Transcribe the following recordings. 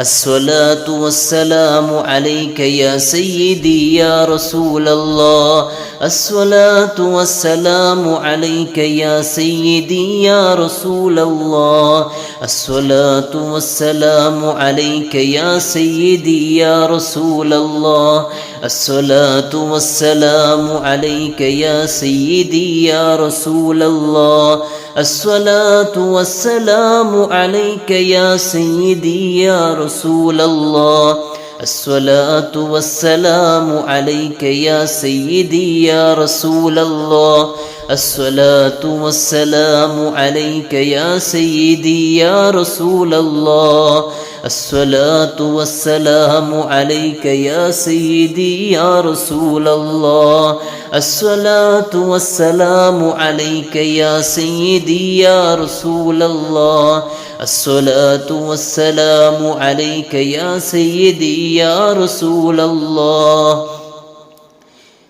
الصلاة والسلام عليك يا سيدي يا رسول الله الصلاة والسلام عليك يا سيدي يا رسول الله الصلاة والسلام عليك يا سيدي يا رسول الله الصلاة والسلام عليك يا سيدي يا رسول الله الصلاة والسلام عليك يا سيدي يا رسول الله الصلاة والسلام عليك يا سيدي يا رسول الله الصلاة والسلام عليك يا سيدي يا رسول الله الصلاة والسلام عليك يا سيدي يا رسول الله الصلاة والسلام عليك يا سيدي يا رسول الله الصلاة والسلام عليك يا سيدي يا رسول الله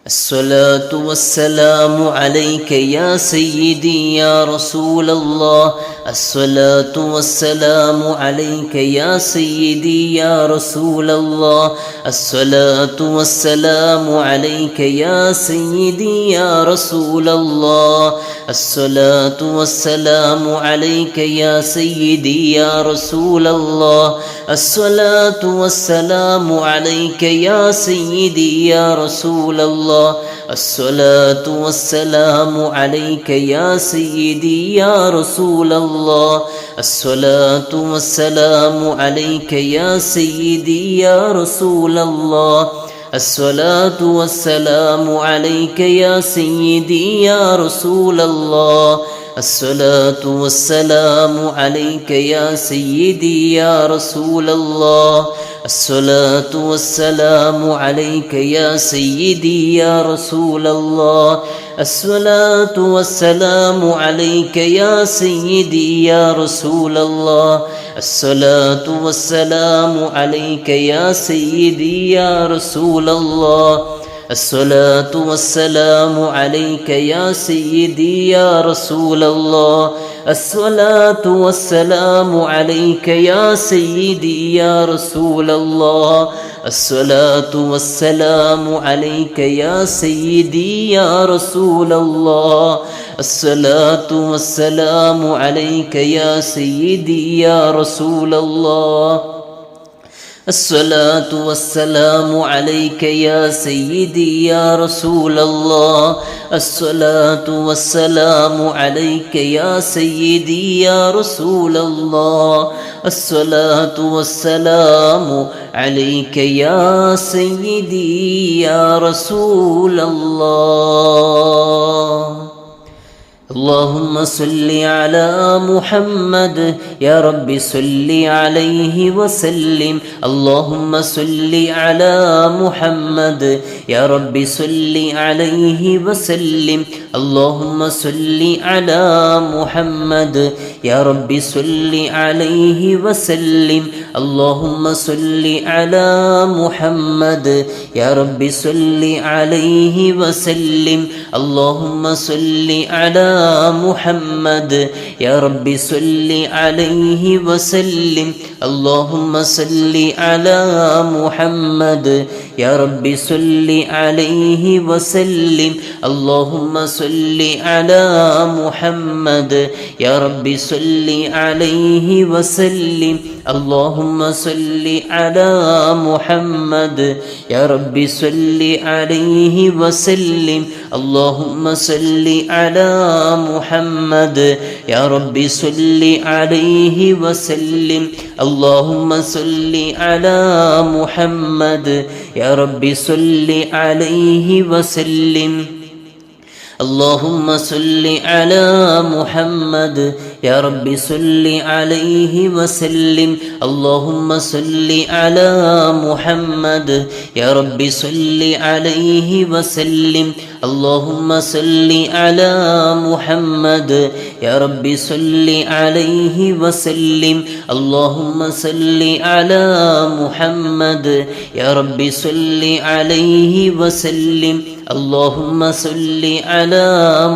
الصلاة والسلام عليك يا سيدي يا رسول الله الصلاة والسلام عليك يا سيدي يا رسول الله الصلاة والسلام عليك يا سيدي يا رسول الله الصلاة والسلام عليك يا سيدي يا رسول الله الصلاة والسلام عليك يا سيدي يا رسول الله الصلاة والسلام عليك يا سيدي يا رسول الله الصلاة والسلام عليك يا سيدي يا رسول الله الصلاة والسلام عليك يا سيدي يا رسول الله الصلاة والسلام عليك يا سيدي يا رسول الله الصلاة والسلام عليك يا سيدي يا رسول الله الصلاة والسلام عليك يا سيدي يا رسول الله الصلاة والسلام عليك يا سيدي يا رسول الله الصلاة والسلام عليك يا سيدي يا رسول الله الصلاة والسلام عليك يا سيدي يا رسول الله الصلاة والسلام عليك يا سيدي يا رسول الله الصلاة والسلام عليك يا سيدي يا رسول الله الصلاة والسلام عليك يا سيدي يا رسول الله الصلاة والسلام عليك يا سيدي يا رسول الله الصلاة والسلام عليك يا سيدي يا رسول الله اللهم صل على محمد يا رب صل عليه وسلم اللهم صل على محمد يا رب صل عليه وسلم اللهم صل على محمد يا رب صل عليه وسلم اللهم صل على محمد يا رب صل عليه وسلم اللهم صل على محمد يا رب صل عليه وسلم اللهم صل على محمد يا رب صل عليه وسلم اللهم صل على محمد يا رب صل عليه وسلم اللهم صل على محمد يا رب صل عليه وسلم اللهم صل على محمد يا رب صل عليه وسلم اللهم صل على محمد يا رب صل عليه وسلم اللهم صل على محمد يا رب صل عليه وسلم اللهم صل على محمد يا رب صل عليه وسلم اللهم صل على محمد يا رب صل عليه وسلم اللهم صل على محمد يا رب صل عليه وسلم اللهم صل على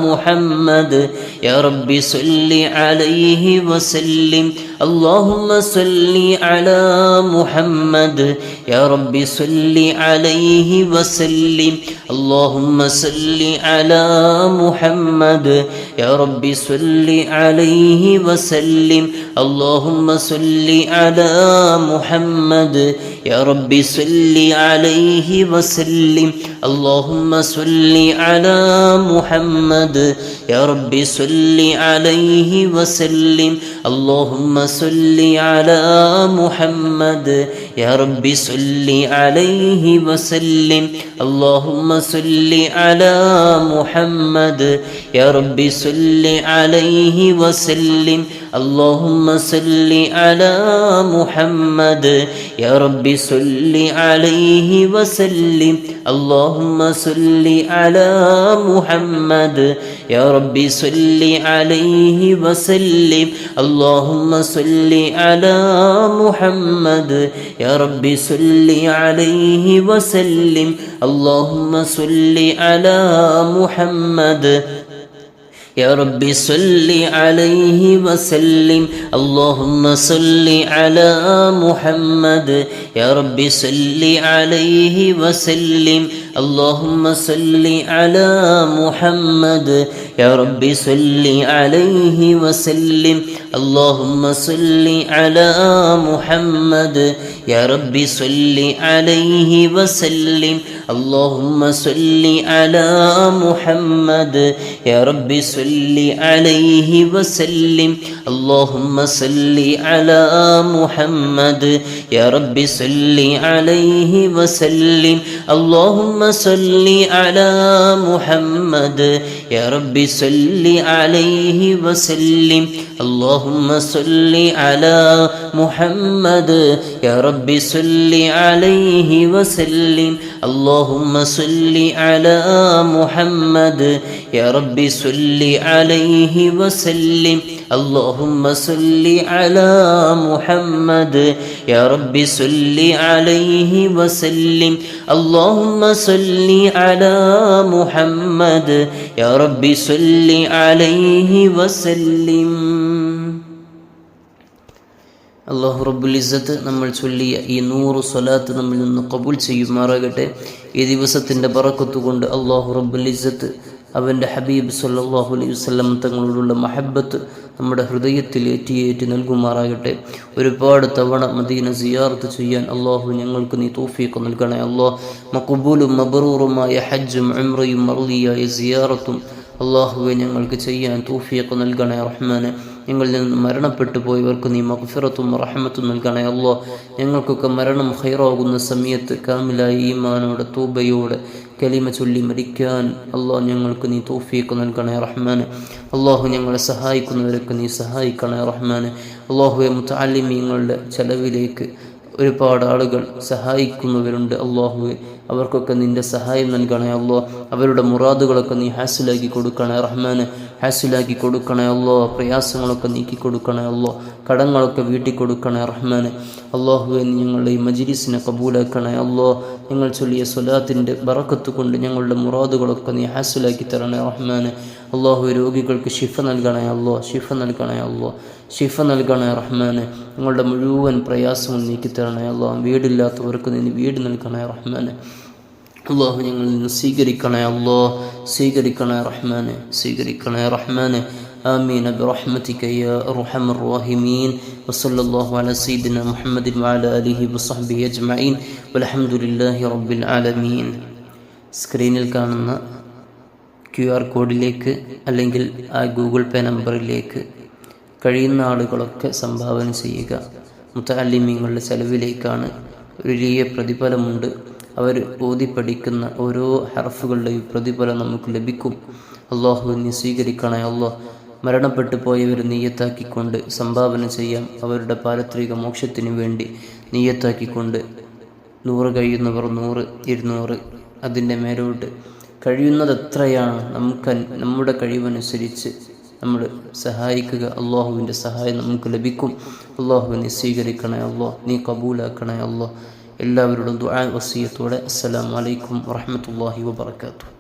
محمد يا رب صل عليه وسلم اللهم صل على محمد يا رب صل عليه وسلم اللهم صل على محمد يا رب صل عليه وسلم اللهم صل على محمد يا رب صل عليه وسلم اللهم صل على محمد يا رب صل عليه وسلم اللهم صل على محمد يا رب صل عليه وسلم اللهم صل على محمد يا رب صل عليه وسلم اللهم صل على محمد يا رب صل عليه وسلم اللهم صل على محمد يا رب صل عليه وسلم اللهم صل على محمد يا رب صل عليه وسلم اللهم صل على محمد يا رب صل عليه وسلم اللهم صل على محمد يا رب صل عليه وسلم اللهم صل على محمد يا رب صل عليه وسلم اللهم صل على محمد يا رب صل عليه وسلم اللهم صل على محمد يا رب صل عليه وسلم اللهم صل على محمد يا رب صل عليه وسلم اللهم صل على محمد يا رب صل عليه وسلم اللهم صل على محمد يا رب صل عليه وسلم اللهم صل على محمد يا رب صل عليه وسلم اللهم صل على محمد يا رب صل عليه وسلم اللهم صل على محمد يا رب صل عليه وسلم. അള്ളാഹു റബ്ബുൽ ഇസ്സത്ത് നമ്മൾ ചൊല്ലിയ ഈ 100 സ്വലാത്ത് നമ്മിൽ നിന്ന് കബൂൽ ചെയ്യുമാറാകട്ടെ. ഈ ദിവസത്തിൻ്റെ ബറക്കത്ത് കൊണ്ട് അള്ളാഹു റബ്ബുൽ ഇസ്സത്ത് അവൻ്റെ ഹബീബ് സല്ലല്ലാഹു അലൈഹി വസല്ലം തങ്ങളോടുള്ള മഹബ്ബത്ത് നമ്മുടെ ഹൃദയത്തിൽ ഏറ്റി നൽകുമാറാകട്ടെ. ഒരുപാട് തവണ മദീന സിയാറത്ത് ചെയ്യാൻ അള്ളാഹു ഞങ്ങൾക്ക് നീ തൗഫീഖ് നൽകണേ. അള്ളാഹ് മഖബൂലും മബ്റൂറുമായ ഹജ്ജും ഉംറയും മർളിയായ സിയാറത്തും അള്ളാഹുവെ ഞങ്ങൾക്ക് ചെയ്യാൻ തൗഫീഖ് നൽകണേ റഹ്മാനെ. ഞങ്ങളിൽ നിന്ന് മരണപ്പെട്ടു പോയവർക്ക് നീ മഗ്ഫിറത്തും റഹ്മത്തും നൽകണേ അള്ളാഹ്. ഞങ്ങൾക്കൊക്കെ മരണം ഖൈറാകുന്ന സമയത്ത് കാമിലായ ഈമാനോടെ തൗബയോടെ കലിമ ചൊല്ലി മരിക്കാൻ അള്ളാഹ് ഞങ്ങൾക്ക് നീ തൗഫീഖ് നൽകണേ റഹ്മാനെ. അള്ളാഹു ഞങ്ങളെ സഹായിക്കുന്നവരൊക്കെ നീ സഹായിക്കണേ റഹ്മാനെ. അള്ളാഹുവെ മുതഅല്ലിമീങ്ങളുടെ ചെലവിലേക്ക് ഒരുപാട് ആളുകൾ സഹായിക്കുന്നവരുണ്ട്. അള്ളാഹുവെ അവർക്കൊക്കെ നിൻ്റെ സഹായം നൽകണേ അള്ളാഹ്. അവരുടെ മുറാദുകളൊക്കെ നീ ഹാസിലാക്കി കൊടുക്കണേ റഹ്മാനെ. ഹാസിലാക്കി കൊടുക്കണേ അള്ളാഹ്. പ്രയാസങ്ങളൊക്കെ നീക്കി കൊടുക്കണേ അള്ളാഹ്. കടങ്ങളൊക്കെ വീട്ടി കൊടുക്കണേ റഹ്മാനെ. അള്ളാഹുവെ ഞങ്ങളുടെ ഈ മജ്ലിസിനെ കബൂലാക്കണേ അള്ളാഹ്. ഞങ്ങൾ ചൊല്ലിയ സ്വലാത്തിൻ്റെ ബറക്കത്ത് കൊണ്ട് ഞങ്ങളുടെ മുറാദുകളൊക്കെ നീ ഹാസിലാക്കി തരണേ റഹ്മാനെ. അള്ളാഹു രോഗികൾക്ക് ശിഫ നൽകണേ അള്ളാഹ്. ശിഫ നൽകണേ അള്ളാഹ്. ശിഫ നൽകണേ റഹ്മാനെ. ഞങ്ങളുടെ മുഴുവൻ പ്രയാസങ്ങൾ നീക്കിത്തരണേ അള്ളാഹ്. വീടില്ലാത്തവർക്ക് നീ വീട് നൽകണേ റഹ്മാനെ. അള്ളാഹു ഞങ്ങളിൽ നിന്ന് സ്വീകരിക്കണേ അള്ളാഹ്. സ്വീകരിക്കണേ റഹ്മാനെ. സ്വീകരിക്കണേ റഹ്മാനെ. آمين برحمتك يا أرحم الراحمين وصلى الله على سيدنا محمد وعلى آله وصحبه أجمعين والحمد لله رب العالمين. സ്ക്രീനിൽ കാണുന്ന QR കോഡിലേക്ക് അല്ലെങ്കിൽ ആ ഗൂഗിൾ പേ നമ്പറിലേക്ക് കഴിയുന്ന ആളുകളൊക്കെ സംഭാവന ചെയ്യുക. മുതഅല്ലിമീങ്ങളുടെ ചെലവിലേക്കാണ്. ഒരു വലിയ പ്രതിഫലമുണ്ട്. അവർ ഓതി പഠിക്കുന്ന ഓരോ ഹർഫുകളുടെയും പ്രതിഫലം നമുക്ക് ലഭിക്കും. അള്ളാഹു നീ സ്വീകരിക്കണേ അള്ളാഹ്. മരണപ്പെട്ടു പോയവർ നിയ്യത്താക്കിക്കൊണ്ട് സംഭാവന ചെയ്യാം. അവരുടെ പാരത്രിക മോക്ഷത്തിനു വേണ്ടി നിയ്യത്താക്കിക്കൊണ്ട് 100 കഴിയുന്നവർ 100, 200 അതിൻ്റെ മേലോട്ട് കഴിയുന്നത് എത്രയാണ് നമ്മുടെ കഴിവനുസരിച്ച് നമ്മൾ സഹായിക്കുക. അള്ളാഹുവിൻ്റെ സഹായം നമുക്ക് ലഭിക്കും. അള്ളാഹു നീ സ്വീകരിക്കണേ അള്ളാഹ്. നീ കബൂലാക്കണേ അള്ളാഹ്. എല്ലാവരോടും ദുആ വസിയത്തോടെ അസ്സലാമു അലൈക്കും വറഹ്മത്തുള്ളാഹി വബറകാതുഹു.